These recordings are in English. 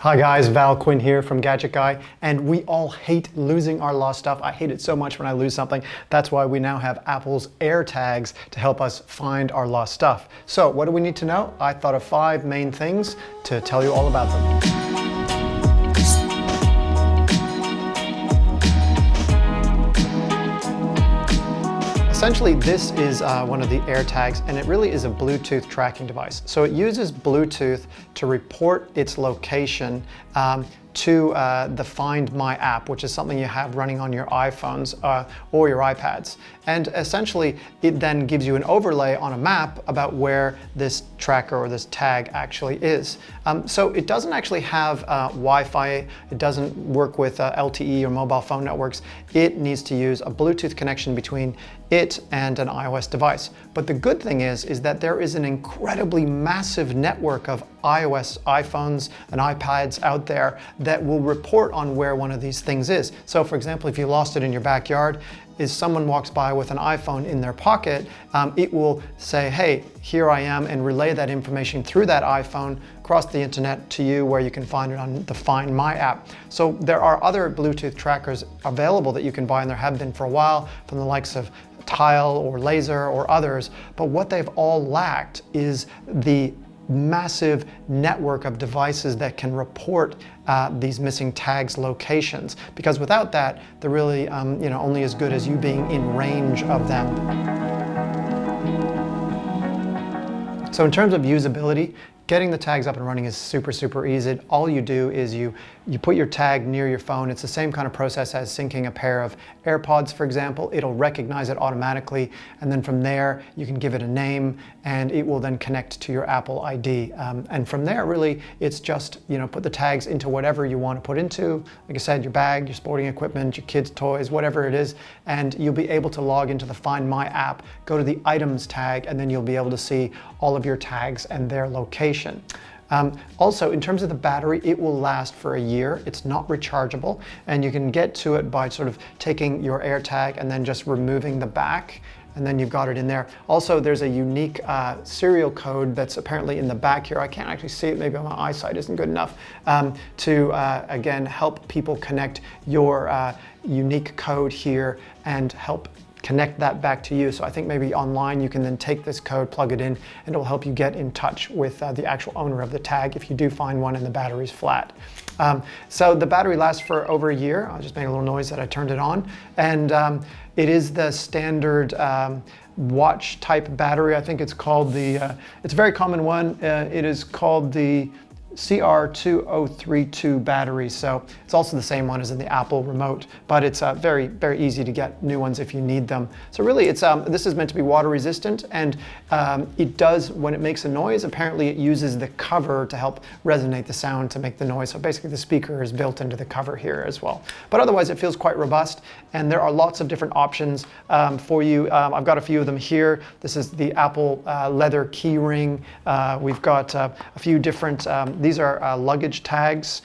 Hi guys, Val Quinn here from Gadget Guy, and we all hate losing our lost stuff. I hate it so much when I lose something. That's why we now have Apple's AirTags to help us find our lost stuff. So what do we need to know? I thought of 5 main things to tell you all about them. Essentially, this is one of the AirTags, and it really is a Bluetooth tracking device. So it uses Bluetooth to report its location to the Find My app, which is something you have running on your iPhones or your iPads. And essentially, it then gives you an overlay on a map about where this tracker or this tag actually is. So it doesn't actually have Wi-Fi, it doesn't work with LTE or mobile phone networks. It needs to use a Bluetooth connection between it and an iOS device. But the good thing is that there is an incredibly massive network of iOS iPhones and iPads out there that will report on where one of these things is. So for example, if you lost it in your backyard, if someone walks by with an iPhone in their pocket, it will say, hey, here I am, and relay that information through that iPhone across the internet to you, where you can find it on the Find My app. So there are other Bluetooth trackers available that you can buy, and there have been for a while, from the likes of Tile or Laser or others, but what they've all lacked is the massive network of devices that can report these missing tags locations, because without that, they're really only as good as you being in range of them. So in terms of usability, getting the tags up and running is super easy. All you do is you put your tag near your phone. It's the same kind of process as syncing a pair of AirPods, for example. It'll recognize it automatically, and then from there you can give it a name, and it will then connect to your Apple ID. And from there, really, it's just put the tags into whatever you want to put into. Like I said, your bag, your sporting equipment, your kids' toys, whatever it is, and you'll be able to log into the Find My app, go to the Items tag, and then you'll be able to see all of your tags and their location. Also, in terms of the battery, it will last for a year. It's not rechargeable, and you can get to it by sort of taking your AirTag and then just removing the back, and then you've got it in there. Also, there's a unique serial code that's apparently in the back here. I can't actually see it, maybe my eyesight isn't good enough, to again help people connect your unique code here and help connect that back to you. So I think maybe online you can then take this code, plug it in, and it will help you get in touch with the actual owner of the tag if you do find one and the battery's flat. So the battery lasts for over a year. I'll just make a little noise that I turned it on. And it is the standard watch type battery. I think it's called the, it's a very common one. It is called the CR2032 battery, so it's also the same one as in the Apple remote, but it's very easy to get new ones if you need them. So really, it's this is meant to be water resistant, and it does, when it makes a noise, apparently it uses the cover to help resonate the sound to make the noise. So basically the speaker is built into the cover here as well. But otherwise it feels quite robust, and there are lots of different options for you. I've got a few of them here. This is the Apple leather key ring. We've got a few different these are luggage tags.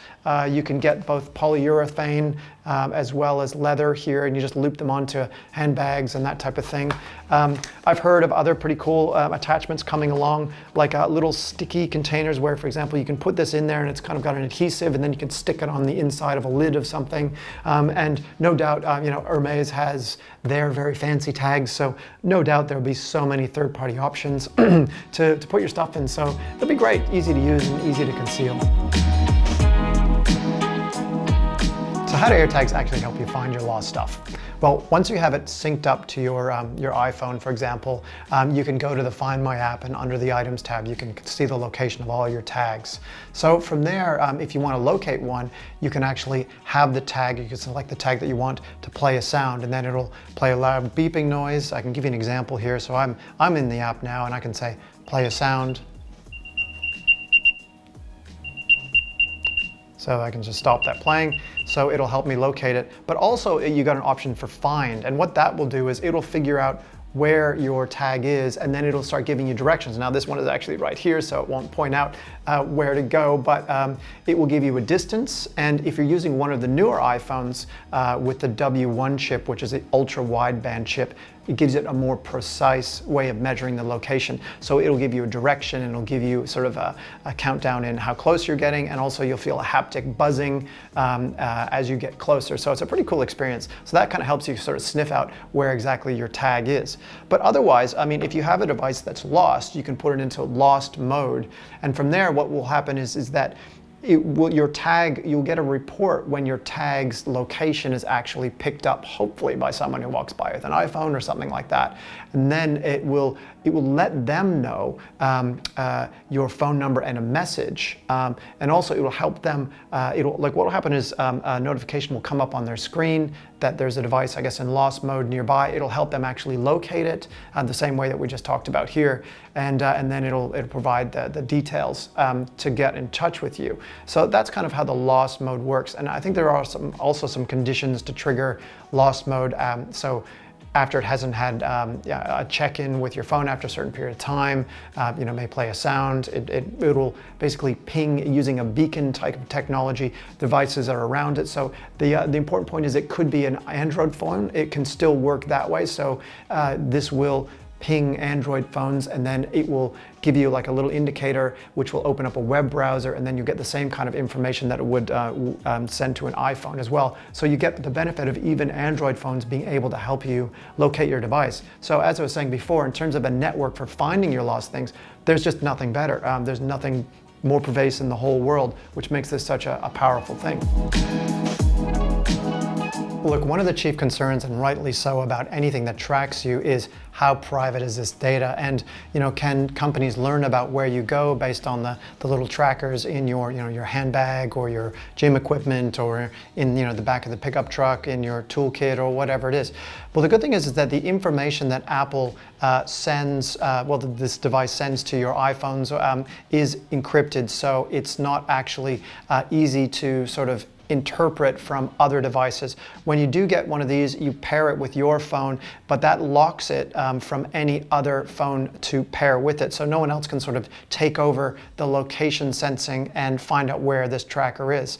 You can get both polyurethane as well as leather here, and you just loop them onto handbags and that type of thing. I've heard of other pretty cool attachments coming along, like little sticky containers where, for example, you can put this in there and it's kind of got an adhesive, and then you can stick it on the inside of a lid of something. And no doubt, Hermes has their very fancy tags, so no doubt there'll be so many third-party options to put your stuff in. So it'll be great, easy to use and easy to conceal. So how do AirTags actually help you find your lost stuff? Well, once you have it synced up to your iPhone, for example, you can go to the Find My app, and under the Items tab, you can see the location of all your tags. So from there, if you want to locate one, you can actually have the tag, you can select the tag that you want to play a sound, and then it'll play a loud beeping noise. I can give you an example here. So I'm in the app now, and I can say, play a sound. So I can just stop that playing. So it'll help me locate it. But also you got an option for find. And what that will do is it'll figure out where your tag is, and then it'll start giving you directions. Now this one is actually right here, so it won't point out where to go, but it will give you a distance. And if you're using one of the newer iPhones with the W1 chip, which is the ultra wideband chip, it gives it a more precise way of measuring the location. So it'll give you a direction, and it'll give you sort of a countdown in how close you're getting, and also you'll feel a haptic buzzing as you get closer. So it's a pretty cool experience. So that kind of helps you sort of sniff out where exactly your tag is. But otherwise, I mean, if you have a device that's lost, you can put it into lost mode. And from there, what will happen is that you'll get a report when your tag's location is actually picked up, hopefully by someone who walks by with an iPhone or something like that. And then it will let them know your phone number and a message. And also it will help them, what will happen is a notification will come up on their screen that there's a device, I guess, in lost mode nearby. It'll help them actually locate it the same way that we just talked about here. And then it'll provide the details to get in touch with you. So that's kind of how the lost mode works. And I think there are also some conditions to trigger lost mode. So after it hasn't had a check-in with your phone after a certain period of time, may play a sound. It'll basically ping using a beacon type of technology devices that are around it. So the important point is it could be an Android phone. It can still work that way. So this will ping Android phones, and then it will give you like a little indicator which will open up a web browser, and then you get the same kind of information that it would send to an iPhone as well. So you get the benefit of even Android phones being able to help you locate your device. So as I was saying before, in terms of a network for finding your lost things, there's just nothing better. There's nothing more pervasive in the whole world, which makes this such a powerful thing. Look, one of the chief concerns, and rightly so, about anything that tracks you is how private is this data, and can companies learn about where you go based on the little trackers in your your handbag or your gym equipment, or in the back of the pickup truck, in your toolkit, or whatever it is. Well, the good thing is that the information that Apple sends, this device sends to your iPhones is encrypted, so it's not actually easy to sort of interpret from other devices. When you do get one of these, you pair it with your phone, but that locks it from any other phone to pair with it. So no one else can sort of take over the location sensing and find out where this tracker is.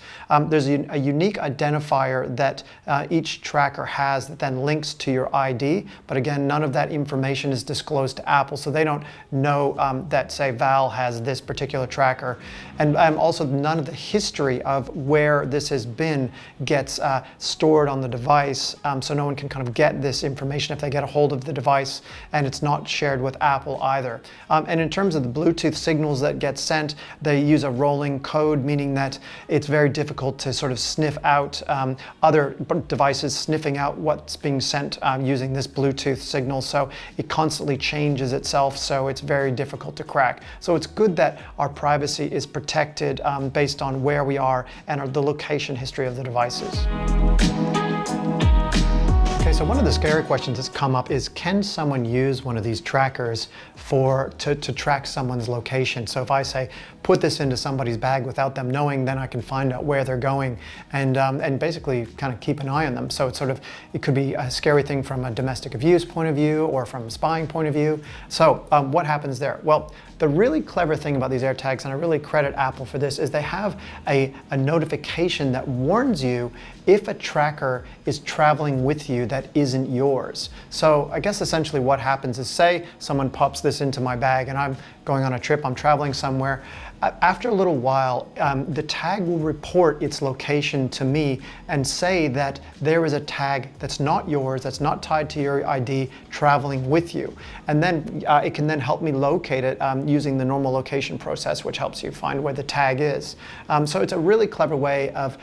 There's a unique identifier that each tracker has that then links to your ID, but again, none of that information is disclosed to Apple, so they don't know that, say, Val has this particular tracker. And also none of the history of where this has been gets stored on the device, so no one can kind of get this information if they get a hold of the device, and it's not shared with Apple either. And in terms of the Bluetooth signals that get sent, they use a rolling code, meaning that it's very difficult to sort of sniff out other devices sniffing out what's being sent using this Bluetooth signal, so it constantly changes itself, so it's very difficult to crack. So it's good that our privacy is protected based on where we are and the location history of the devices. Okay, so one of the scary questions that's come up is, can someone use one of these trackers to track someone's location? So if I say, put this into somebody's bag without them knowing, then I can find out where they're going and basically kind of keep an eye on them. So it could be a scary thing from a domestic abuse point of view or from a spying point of view. So what happens there? Well, the really clever thing about these AirTags, and I really credit Apple for this, is they have a notification that warns you if a tracker is traveling with you that isn't yours. So I guess essentially what happens is, say someone pops this into my bag and I'm going on a trip, I'm traveling somewhere. After a little while, the tag will report its location to me and say that there is a tag that's not yours, that's not tied to your ID, traveling with you. And then it can then help me locate it using the normal location process, which helps you find where the tag is. So it's a really clever way of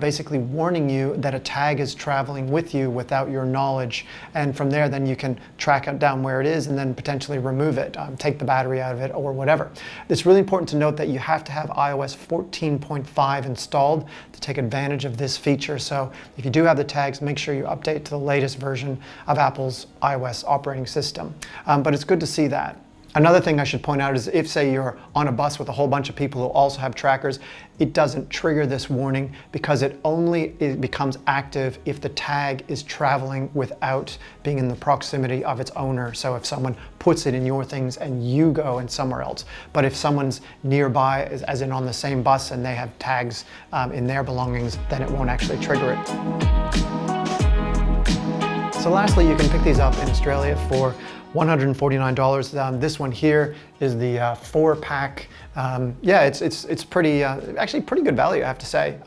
basically warning you that a tag is traveling with you without your knowledge. And from there, then you can track it down where it is and then potentially remove it, take the battery out of it or whatever. It's really important to note that you have to have iOS 14.5 installed to take advantage of this feature. So if you do have the tags, make sure you update to the latest version of Apple's iOS operating system. But it's good to see that. Another thing I should point out is if, say, you're on a bus with a whole bunch of people who also have trackers, it doesn't trigger this warning because it becomes active if the tag is traveling without being in the proximity of its owner. So if someone puts it in your things and you go in somewhere else. But if someone's nearby, as in on the same bus, and they have tags in their belongings, then it won't actually trigger it. So lastly, you can pick these up in Australia for $149. This one here is the 4-pack. Yeah, it's pretty, actually pretty good value, I have to say,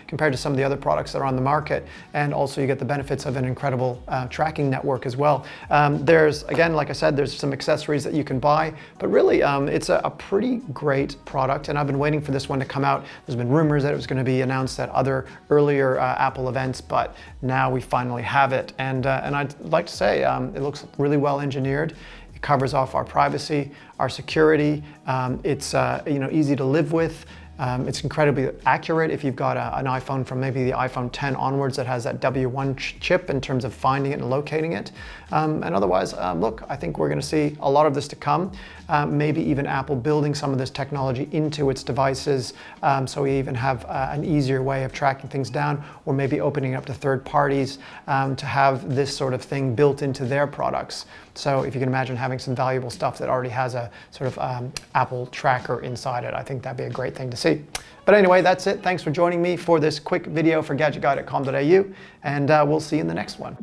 compared to some of the other products that are on the market. And also you get the benefits of an incredible tracking network as well. There's, again, like I said, there's some accessories that you can buy, but really it's a pretty great product. And I've been waiting for this one to come out. There's been rumors that it was going to be announced at other earlier Apple events, but now we finally have it. And I'd like to say it looks really well engineered. It covers off our privacy, our security. It's easy to live with. It's incredibly accurate if you've got an iPhone from maybe the iPhone 10 onwards that has that W1 chip in terms of finding it and locating it. And otherwise, look, I think we're going to see a lot of this to come. Maybe even Apple building some of this technology into its devices, so we even have an easier way of tracking things down, or maybe opening up to third parties to have this sort of thing built into their products. So if you can imagine having some valuable stuff that already has a sort of Apple tracker inside it, I think that'd be a great thing to see. But anyway, that's it. Thanks for joining me for this quick video for GadgetGuy.com.au, and we'll see you in the next one.